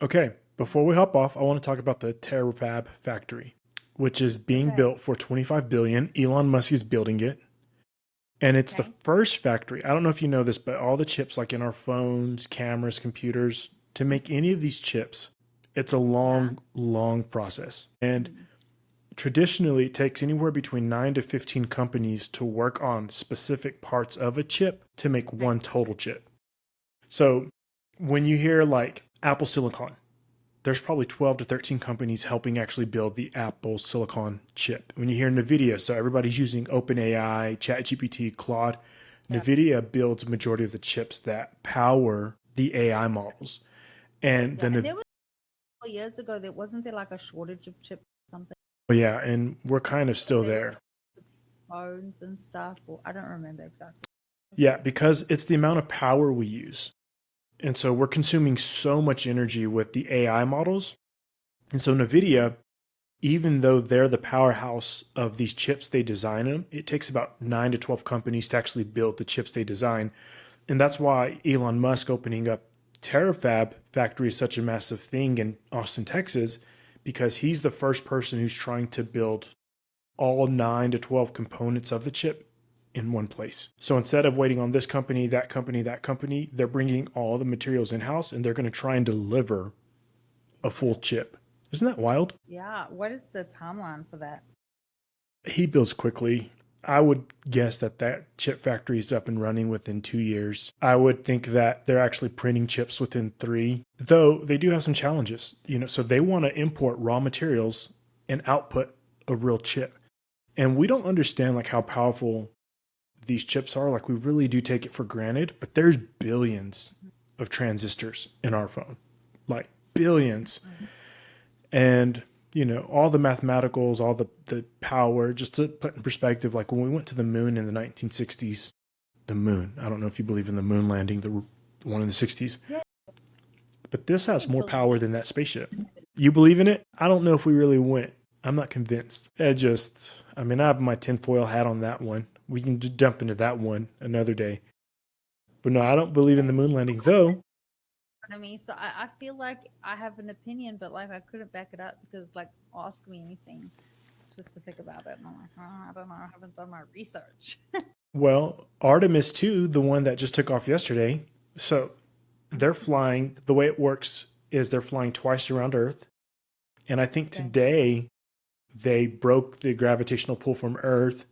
Okay, before we hop off, I want to talk about the Terrafab factory, which is being Okay. built for 25 billion. Elon Musk is building it. And it's the Okay. first factory. I don't know if you know this, but all the chips like in our phones, cameras, computers, to make any of these chips, it's a Yeah. long, long process. And Mm. traditionally, it takes anywhere between 9 to 15 companies to work on specific parts of a chip to make Okay. one total chip. So when you hear like Apple Silicon, there's probably 12 to 13 companies helping actually build the Apple Silicon chip. When you hear NVIDIA, so everybody's using OpenAI, ChatGPT, Claude, Yeah. NVIDIA builds a majority of the chips that power the AI models. And Yeah. And then, there was years ago, there wasn't there like a shortage of chips or something? yeah, and we're kind of still They were there. phones and stuff, or I don't remember exactly. Yeah, because it's the amount of power we use. And so we're consuming so much energy with the AI models. And so NVIDIA, even though they're the powerhouse of these chips they design them, it takes about 9 to 12 companies to actually build the chips they design. And that's why Elon Musk opening up Terrafab factory is such a massive thing in Austin, Texas, because he's the first person who's trying to build all 9 to 12 components of the chip in one place. So instead of waiting on this company, that company, that company, they're bringing all the materials in house and they're going to try and deliver a full chip. Isn't that wild? Yeah. What is the timeline for that? He builds quickly. I would guess that that chip factory is up and running within 2 years. I would think that they're actually printing chips within 3, though they do have some challenges. So they want to import raw materials and output a real chip. And we don't understand like how powerful these chips are. Like we really do take it for granted, but there's billions of transistors in our phone, like billions. Mhm. And all the mathematicals, all the power, just to put in perspective, like when we went to the moon in the 1960s, the moon, I don't know if you believe in the moon landing, the one in the 60s, Yeah. but this I has more power believe than that spaceship. You believe in it? I don't know if we really went. I'm not convinced. I mean, I have my tinfoil hat on that one. We can jump into that one another day. But no, I don't believe in the moon landing, though. what I mean. So I feel like I have an opinion, but like I couldn't back it up because like ask me anything specific about it. And I'm like, I don't know. I haven't done my research. Well, Artemis 2, the one that just took off yesterday, so they're flying, the way it works is they're flying twice around Earth. And I think Okay. today they broke the gravitational pull from Earth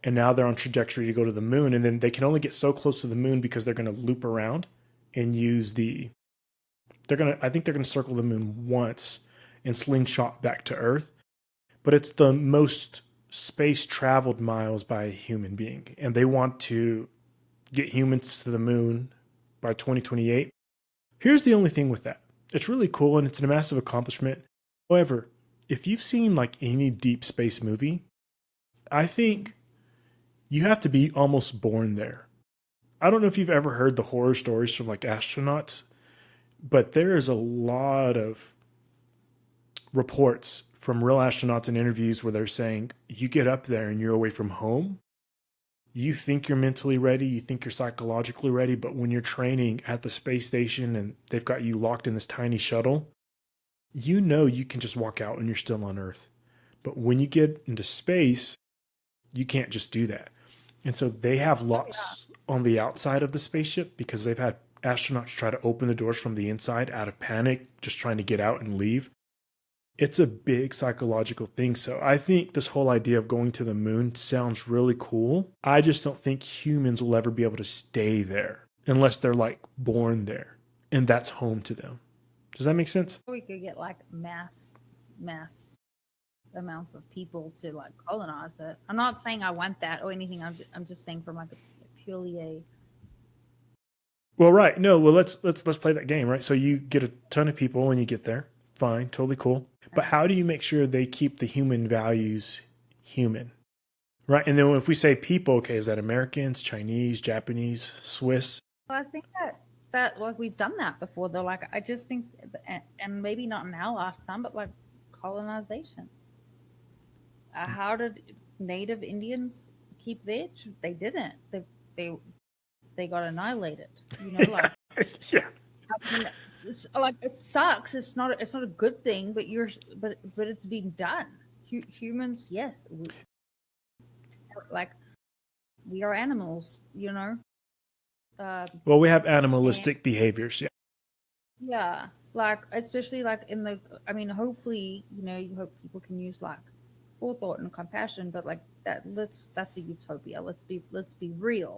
and now they're on trajectory to go to the moon. And then they can only get so close to the moon because they're going to loop around and use I think they're going to circle the moon once and slingshot back to Earth. But it's the most space traveled miles by a human being. And they want to get humans to the moon by 2028. Here's the only thing with that. It's really cool and it's a massive accomplishment. However, if you've seen like any deep space movie, I think you have to be almost born there. I don't know if you've ever heard the horror stories from like astronauts, but there is a lot of reports from real astronauts and interviews where they're saying you get up there and you're away from home. You think you're mentally ready, you think you're psychologically ready, but when you're training at the space station and they've got you locked in this tiny shuttle, you can just walk out and you're still on Earth. But when you get into space, you can't just do that. And so they have Oh yeah. locks on the outside of the spaceship because they've had astronauts try to open the doors from the inside out of panic, just trying to get out and leave. It's a big psychological thing. So I think this whole idea of going to the moon sounds really cool. I just don't think humans will ever be able to stay there unless they're like born there and that's home to them. Does that make sense? We could get like mass amounts of people to like colonize it. I'm not saying I want that or anything. I'm just saying from like a purely a Well, right. No, well let's play that game, right? So you get a ton of people when you get there. Fine, totally cool. But how do you make sure they keep the human values human? Right? And then if we say people, okay, is that Americans, Chinese, Japanese, Swiss? well, I think that like we've done that before though. Like I just think and maybe not in our lifetime, but like colonization. How did native Indians keep their they didn't. They they got annihilated. You know, like Yeah. how can like it sucks. It's not a good thing, but but it's being done. Humans, yes, like we are animals, you know. Well, we have And animalistic behaviors. Yeah. yeah, like especially like in the, I mean, hopefully, you know, you hope people can use like forethought and compassion, but like that's a utopia. Let's be real.